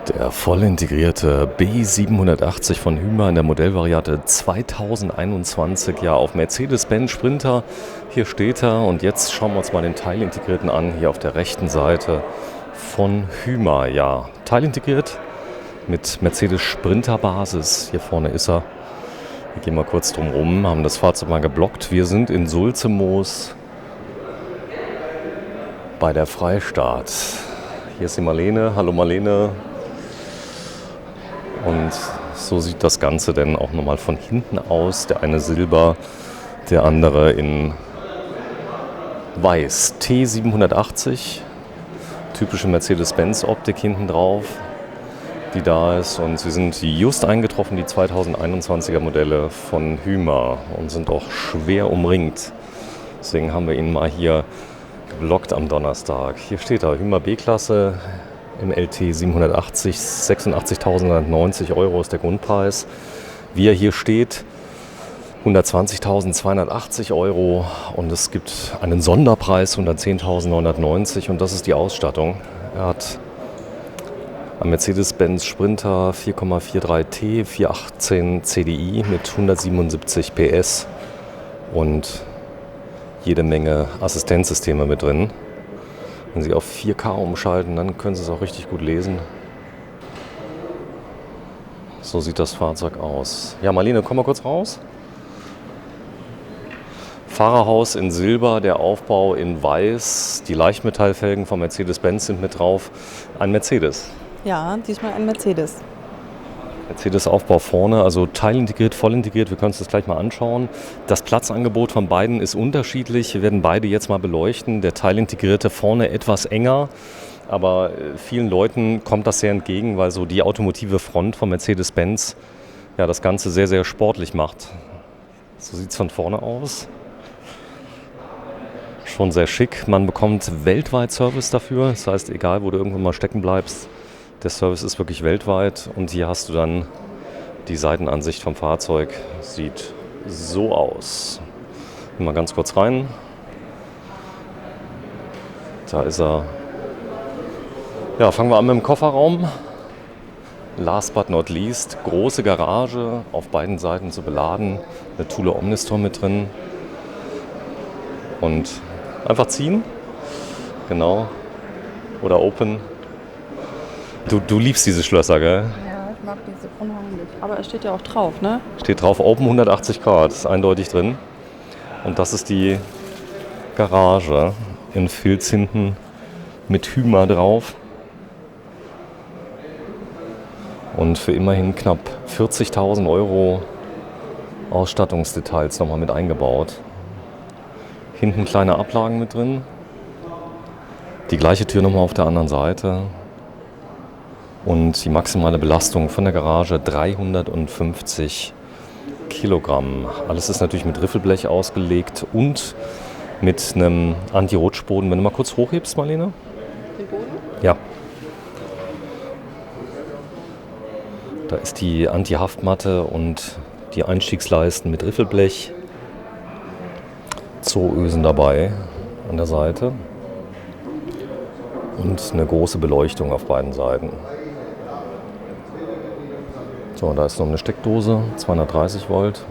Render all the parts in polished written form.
Der voll integrierte B780 von Hymer in der Modellvariante 2021 ja auf Mercedes-Benz Sprinter. Hier steht er und jetzt schauen wir uns mal den Teilintegrierten an, hier auf der rechten Seite von Hymer. Ja, teilintegriert mit Mercedes Sprinter Basis. Hier vorne ist er. Wir gehen mal kurz drum rum, haben das Fahrzeug mal geblockt. Wir sind in Sulzemoos bei der Freistadt. Hier ist die Marlene. Hallo Marlene. Und so sieht das Ganze dann auch nochmal von hinten aus. Der eine silber, der andere in weiß. T780, typische Mercedes-Benz-Optik hinten drauf, die da ist. Und sie sind just eingetroffen, die 2021er Modelle von Hymer, und sind auch schwer umringt. Deswegen haben wir ihn mal hier geblockt am Donnerstag. Hier steht er, Hymer B-Klasse. Im LT 780, 86.990 Euro ist der Grundpreis. Wie er hier steht, 120.280 Euro, und es gibt einen Sonderpreis, 110.990, und das ist die Ausstattung. Er hat einen Mercedes-Benz Sprinter 4,43T, 418 CDI mit 177 PS und jede Menge Assistenzsysteme mit drin. Wenn Sie auf 4K umschalten, dann können Sie es auch richtig gut lesen. So sieht das Fahrzeug aus. Ja, Marlene, komm mal kurz raus. Fahrerhaus in Silber, der Aufbau in Weiß. Die Leichtmetallfelgen von Mercedes-Benz sind mit drauf. Ein Mercedes. Ja, diesmal ein Mercedes. Mercedes-Aufbau vorne, also teilintegriert, voll integriert. Wir können uns das gleich mal anschauen. Das Platzangebot von beiden ist unterschiedlich. Wir werden beide jetzt mal beleuchten. Der teilintegrierte vorne etwas enger, aber vielen Leuten kommt das sehr entgegen, weil so die automotive Front von Mercedes-Benz ja das Ganze sehr, sehr sportlich macht. So sieht es von vorne aus. Schon sehr schick. Man bekommt weltweit Service dafür. Das heißt, egal wo du irgendwo mal stecken bleibst, der Service ist wirklich weltweit, und hier hast du dann die Seitenansicht vom Fahrzeug. Sieht so aus. Mal ganz kurz rein. Da ist er. Ja, fangen wir an mit dem Kofferraum. Last but not least, große Garage, auf beiden Seiten zu beladen. Eine Thule Omnistor mit drin. Und einfach ziehen. Genau. Oder open. Du liebst diese Schlösser, gell? Ja, ich mag diese unheimlich. Aber es steht ja auch drauf, ne? Steht drauf Open 180 Grad, ist eindeutig drin. Und das ist die Garage in Filz hinten mit Hymer drauf. Und für immerhin knapp 40.000 Euro Ausstattungsdetails nochmal mit eingebaut. Hinten kleine Ablagen mit drin. Die gleiche Tür nochmal auf der anderen Seite. Und die maximale Belastung von der Garage 350 Kilogramm. Alles ist natürlich mit Riffelblech ausgelegt und mit einem Anti-Rutschboden. Wenn du mal kurz hochhebst, Marlene. Den Boden? Ja. Da ist die Anti-Haftmatte und die Einstiegsleisten mit Riffelblech. Zooösen dabei an der Seite. Und eine große Beleuchtung auf beiden Seiten. So, da ist noch eine Steckdose, 230 Volt.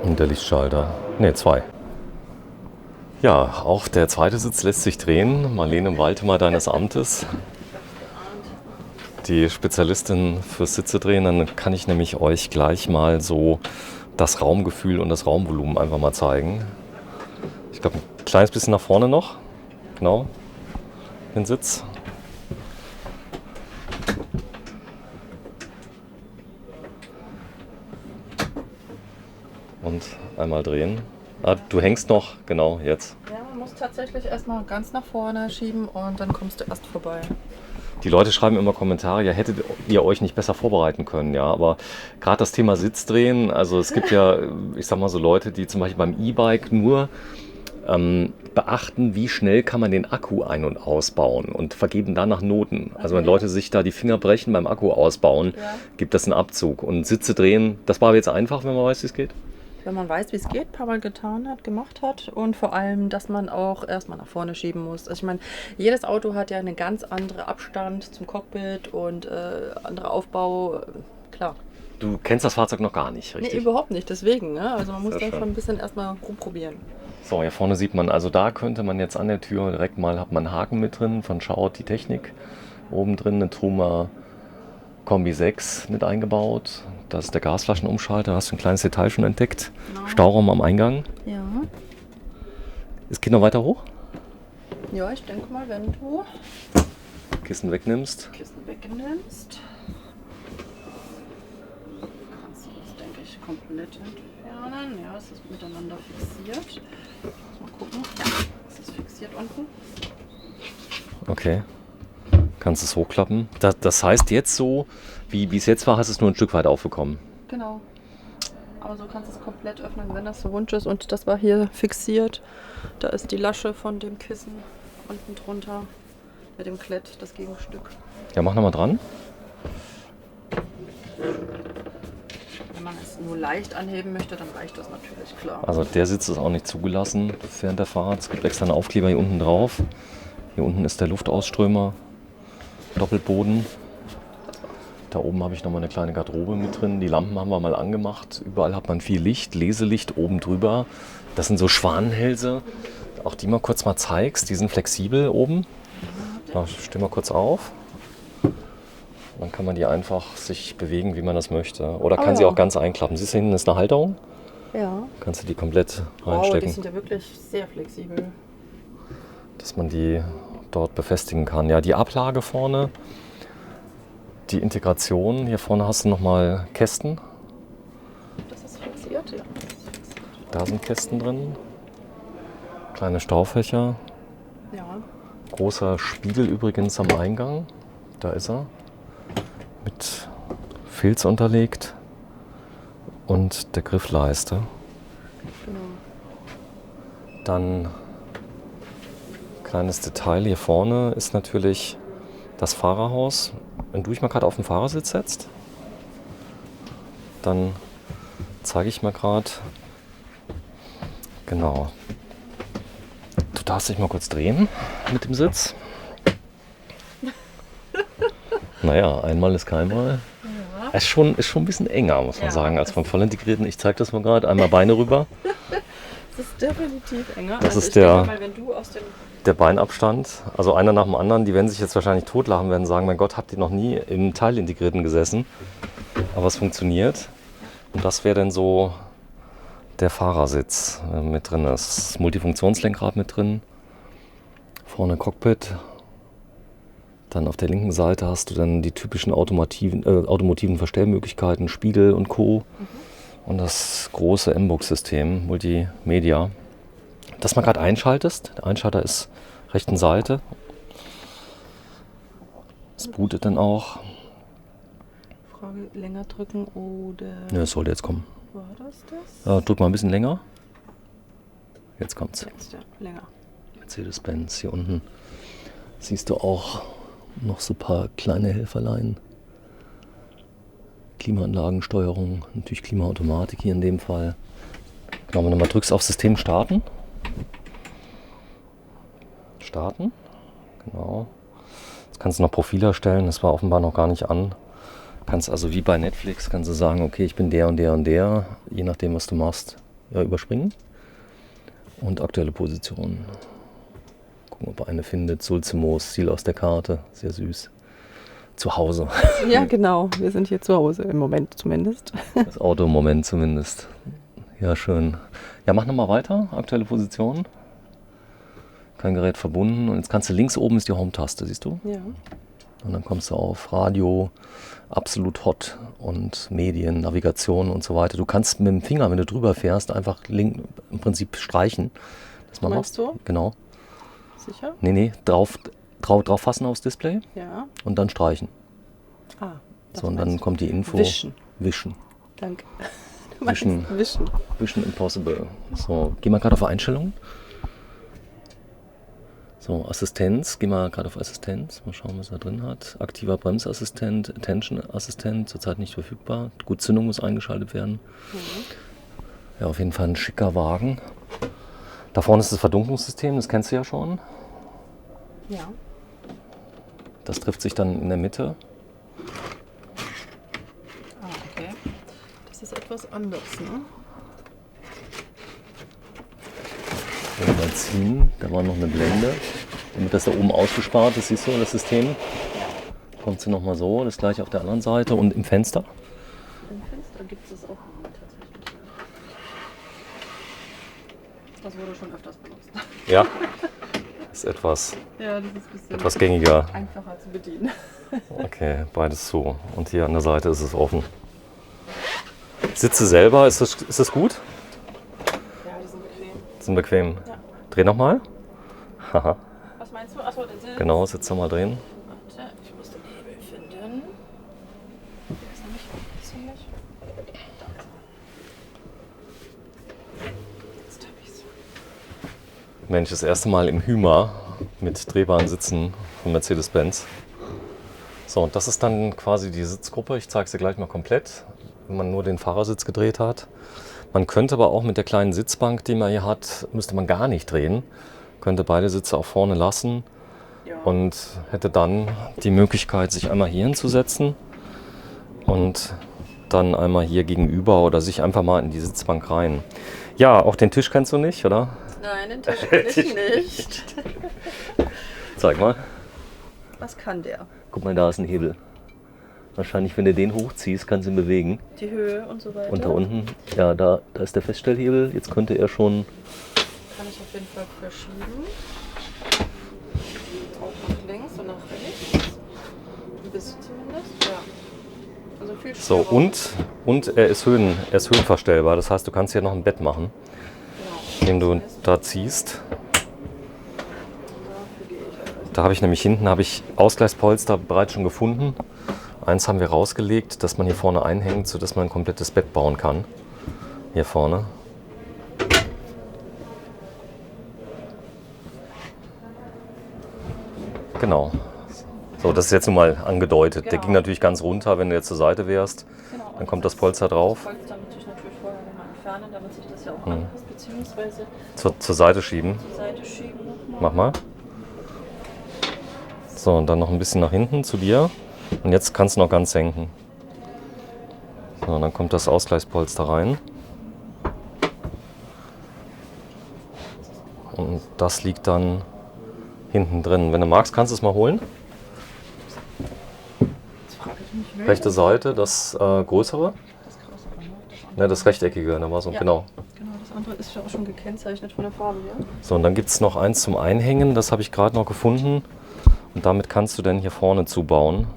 Und der Lichtschalter. Ne, 2. Ja, auch der zweite Sitz lässt sich drehen. Marlene Waltemer deines Amtes. Die Spezialistin fürs Sitze drehen. Dann kann ich nämlich euch gleich mal so das Raumgefühl und das Raumvolumen einfach mal zeigen. Ich glaube, ein kleines bisschen nach vorne noch. Genau. Den Sitz. Und einmal drehen. Ah, du hängst noch, genau, jetzt. Ja, man muss tatsächlich erstmal ganz nach vorne schieben und dann kommst du erst vorbei. Die Leute schreiben immer Kommentare, ja, hättet ihr euch nicht besser vorbereiten können, ja, aber gerade das Thema Sitzdrehen, also es gibt ja, ich sag mal so Leute, die zum Beispiel beim E-Bike nur beachten, wie schnell kann man den Akku ein- und ausbauen, und vergeben danach Noten. Also wenn Leute sich da die Finger brechen beim Akku ausbauen, gibt das einen Abzug. Und Sitze drehen, das war jetzt einfach, wenn man weiß, wie es geht. wenn man weiß, wie es geht, ein paar Mal getan hat, gemacht hat und vor allem, dass man auch erstmal nach vorne schieben muss. Also ich meine, jedes Auto hat ja einen ganz anderen Abstand zum Cockpit und anderer Aufbau, klar. Du kennst das Fahrzeug noch gar nicht, richtig? Nee, überhaupt nicht, deswegen. Ne? Also man muss Sehr da schön. schon ein bisschen erstmal rumprobieren. So, hier vorne sieht man, also da könnte man jetzt an der Tür direkt mal, hat man einen Haken mit drin von Schaut die Technik. Oben drin eine Truma Kombi 6 mit eingebaut. Das ist der Gasflaschenumschalter, da hast du ein kleines Detail schon entdeckt. Genau. Stauraum am Eingang. Ja. Es geht noch weiter hoch. Ja, ich denke mal, wenn du Kissen wegnimmst. Kissen wegnimmst, kannst du das, denke ich, komplett entfernen. Ja, es ist miteinander fixiert. Mal gucken. Ja, es ist fixiert unten. Okay. Kannst es hochklappen. Das heißt jetzt so, wie es jetzt war, hast du es nur ein Stück weit aufbekommen. Genau. Aber so kannst du es komplett öffnen, wenn das so Wunsch ist. Und das war hier fixiert. Da ist die Lasche von dem Kissen unten drunter mit dem Klett, das Gegenstück. Ja, mach nochmal dran. Wenn man es nur leicht anheben möchte, dann reicht das natürlich, klar. Also der Sitz ist auch nicht zugelassen während der Fahrt. Es gibt extra einen Aufkleber hier unten drauf. Hier unten ist der Luftausströmer. Doppelboden. Da oben habe ich nochmal eine kleine Garderobe mit drin. Die Lampen haben wir mal angemacht. Überall hat man viel Licht, Leselicht oben drüber. Das sind so Schwanenhälse. Auch die mal kurz mal zeigst. Die sind flexibel oben. Da steh mal kurz auf. Dann kann man die einfach sich bewegen, wie man das möchte. Oder kann sie ja. auch ganz einklappen. Siehst du, hinten ist eine Halterung. Ja. Kannst du die komplett Wow, die reinstecken, sind ja wirklich sehr flexibel. dass man die dort befestigen kann. Ja, die Ablage vorne, die Integration. Hier vorne hast du nochmal Kästen. Das ist fixiert, ja. Da sind Kästen drin. Kleine Staufächer. Ja. Großer Spiegel übrigens am Eingang. Da ist er. Mit Filz unterlegt. Und der Griffleiste. Genau. Dann kleines Detail hier vorne ist natürlich das Fahrerhaus. Wenn du dich mal gerade auf den Fahrersitz setzt, dann zeige ich mal gerade. Genau. Du darfst dich mal kurz drehen mit dem Sitz. Naja, einmal ist keinmal. Ja. Es ist schon ein bisschen enger, muss man Ja, sagen, als das beim vollintegrierten. Ich zeige das mal gerade. Einmal Beine rüber. Das ist definitiv enger. Das ist ich denke der- mal, wenn du aus dem Der Beinabstand, also einer nach dem anderen, die werden sich jetzt wahrscheinlich totlachen, werden sagen, mein Gott, habt ihr noch nie im Teilintegrierten gesessen? Aber es funktioniert. Und das wäre dann so der Fahrersitz mit drin. Das Multifunktionslenkrad mit drin. Vorne Cockpit. Dann auf der linken Seite hast du dann die typischen automotiven Verstellmöglichkeiten, Spiegel und Co. Und das große M-Box-System, Multimedia. Das mal gerade einschaltest. Der Einschalter ist rechten Seite. Es bootet dann auch. Frage länger drücken oder Ne, es sollte jetzt kommen. war das? Drück mal ein bisschen länger. Jetzt kommt's. Jetzt ja, länger. Mercedes-Benz hier unten. Siehst du auch noch so ein paar kleine Helferlein. Klimaanlagensteuerung, natürlich Klimaautomatik hier in dem Fall. Genau, wenn du mal drückst auf System starten. Starten. Genau. Jetzt kannst du noch Profil erstellen, das war offenbar noch gar nicht an. Kannst also wie bei Netflix, kannst du sagen, okay, ich bin der und der und der, je nachdem was du machst, ja, überspringen. Und aktuelle Position. Gucken, ob er eine findet. Sulzimos, Ziel aus der Karte, sehr süß. Zu Hause. Ja, genau. Wir sind hier zu Hause im Moment zumindest. Das Auto im Moment zumindest. Ja, schön. Ja, mach nochmal weiter. Aktuelle Position. Kein Gerät verbunden. Und jetzt kannst du links oben ist die Home-Taste, siehst du? Ja. Und dann kommst du auf Radio, absolut hot und Medien, Navigation und so weiter. Du kannst mit dem Finger, wenn du drüber fährst, einfach im Prinzip streichen. Das mal Meinst du? Genau. Sicher? Nee, drauf fassen aufs Display Ja. und dann streichen. Ah. das So, und dann meinst du. kommt die Info. Wischen. Wischen. Danke. Du meinst Wischen. Wischen. Vision Impossible. So, geh mal gerade auf Einstellungen. So, Assistenz. Geh mal gerade auf Assistenz. Mal schauen, was er drin hat. Aktiver Bremsassistent, Attention Assistent, zurzeit nicht verfügbar. Gut, Zündung muss eingeschaltet werden. Ja, auf jeden Fall ein schicker Wagen. Da vorne ist das Verdunklungssystem, das kennst du ja schon. Ja. Das trifft sich dann in der Mitte. Ah, okay. Das ist etwas anders, ne? Wenn wir mal ziehen, da war noch eine Blende. Damit das da oben ausgespart ist, siehst du das System. Kommt sie nochmal so, das gleiche auf der anderen Seite und im Fenster. Im Fenster gibt es auch tatsächlich. Das wurde schon öfters benutzt. Ja, ist etwas, Ja, das ist ein bisschen etwas gängiger. einfacher zu bedienen. Okay, beides zu. Und hier an der Seite ist es offen. Sitze selber, ist das gut? Ja, die sind bequem. Sind bequem. Ja. Dreh nochmal. Haha, Was meinst du? Achso, den Sitz. genau, Sitz nochmal drehen. Warte, ich muss den Hebel finden. Der ist nämlich ziemlich. Jetzt hab ich's. Mensch, das erste Mal im Hymer mit drehbaren Sitzen von Mercedes-Benz. So, und das ist dann quasi die Sitzgruppe. Ich zeige es dir gleich mal komplett, wenn man nur den Fahrersitz gedreht hat. Man könnte aber auch mit der kleinen Sitzbank, die man hier hat, müsste man gar nicht drehen. Könnte beide Sitze auch vorne lassen Ja. und hätte dann die Möglichkeit, sich einmal hier hinzusetzen und dann einmal hier gegenüber oder sich einfach mal in die Sitzbank rein. Ja, auch den Tisch kennst du nicht, oder? Nein, den Tisch kann ich nicht. Zeig mal. Was kann der? Guck mal, da ist ein Hebel. Wahrscheinlich, wenn du den hochziehst, kannst du ihn bewegen. Die Höhe und so weiter. Und da unten, ja, da ist der Feststellhebel. Jetzt könnte er schon. Kann ich auf jeden Fall verschieben. Auch nach links und nach rechts. Ein bisschen zumindest, ja. Also viel So, Spielraum. und er ist höhenverstellbar. Das heißt, du kannst hier noch ein Bett machen, Genau. indem du Das heißt, da ziehst. dafür gehe ich auch. Da habe ich nämlich hinten Ausgleichspolster bereits schon gefunden. Eins haben wir rausgelegt, dass man hier vorne einhängt, sodass man ein komplettes Bett bauen kann. Hier vorne. Genau. So, das ist jetzt nun mal angedeutet. Der Genau. ging natürlich ganz runter, wenn du jetzt zur Seite wärst. Genau. Dann kommt das Polster drauf. Das Polster muss ich natürlich vorher nochmal entfernen, damit sich das ja auch anpasst, beziehungsweise Zur Seite schieben. zur Seite schieben nochmal. Mach mal. So, und dann noch ein bisschen nach hinten zu dir. Und jetzt kannst du noch ganz senken. So, und dann kommt das Ausgleichspolster rein. Und das liegt dann hinten drin. Wenn du magst, kannst du es mal holen. Jetzt frage ich mich, wer Rechte Seite, das größere. das größere, ne? Ne, das rechteckige, da war so, Ja. genau. Genau, das andere ist ja auch schon gekennzeichnet von der Farbe, ja? So, und dann gibt es noch eins zum Einhängen, das habe ich gerade noch gefunden. Und damit kannst du dann hier vorne zubauen.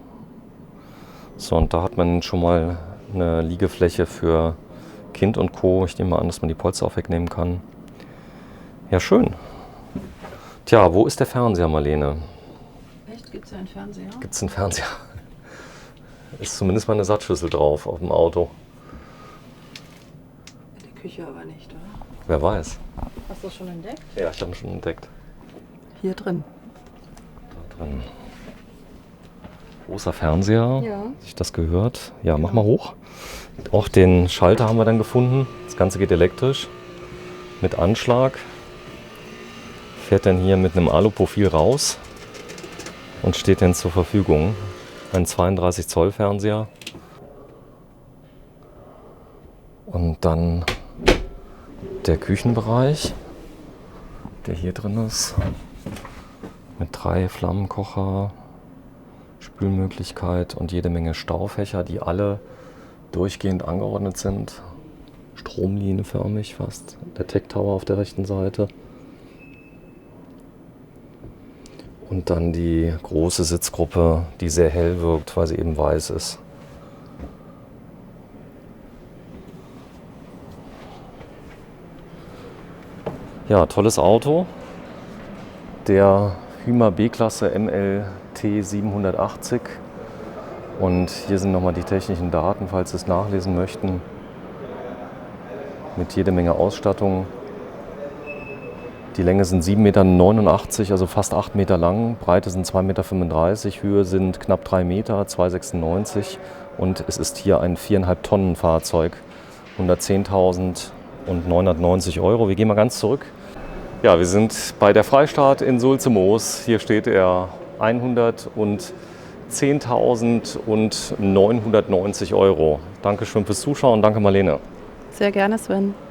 So, und da hat man schon mal eine Liegefläche für Kind und Co. Ich nehme mal an, dass man die Polster auch wegnehmen kann. Ja, schön. Tja, wo ist der Fernseher, Marlene? Echt? Gibt es ja einen Fernseher? Gibt es einen Fernseher? Ist zumindest mal eine Satzschüssel drauf auf dem Auto. In der Küche aber nicht, oder? Wer weiß. Hast du das schon entdeckt? Ja, ich habe ihn schon entdeckt. Hier drin. Da drin. Großer Fernseher. Ja. Hat sich das gehört? Ja, mach mal hoch. Auch den Schalter haben wir dann gefunden. Das Ganze geht elektrisch. Mit Anschlag. Fährt dann hier mit einem Aluprofil raus und steht dann zur Verfügung. Ein 32 Zoll Fernseher. Und dann der Küchenbereich, der hier drin ist. Mit 3 Flammenkocher, Spülmöglichkeit und jede Menge Staufächer, die alle durchgehend angeordnet sind. Stromlinienförmig fast. Der Tech Tower auf der rechten Seite. Und dann die große Sitzgruppe, die sehr hell wirkt, weil sie eben weiß ist. Ja, tolles Auto. Der Hymer B-Klasse MLT 780. Und hier sind nochmal die technischen Daten, falls Sie es nachlesen möchten. Mit jede Menge Ausstattung. Die Länge sind 7,89 Meter, also fast 8 Meter lang. Breite sind 2,35 Meter, Höhe sind knapp 3 Meter, 2,96 und es ist hier ein 4,5 Tonnen Fahrzeug. 110.000 und 990 Euro. Wir gehen mal ganz zurück. Ja, wir sind bei der Freistaat in Sulze-Moos. Hier steht er 110.990 Euro. Dankeschön fürs Zuschauen. Danke, Marlene. Sehr gerne, Sven.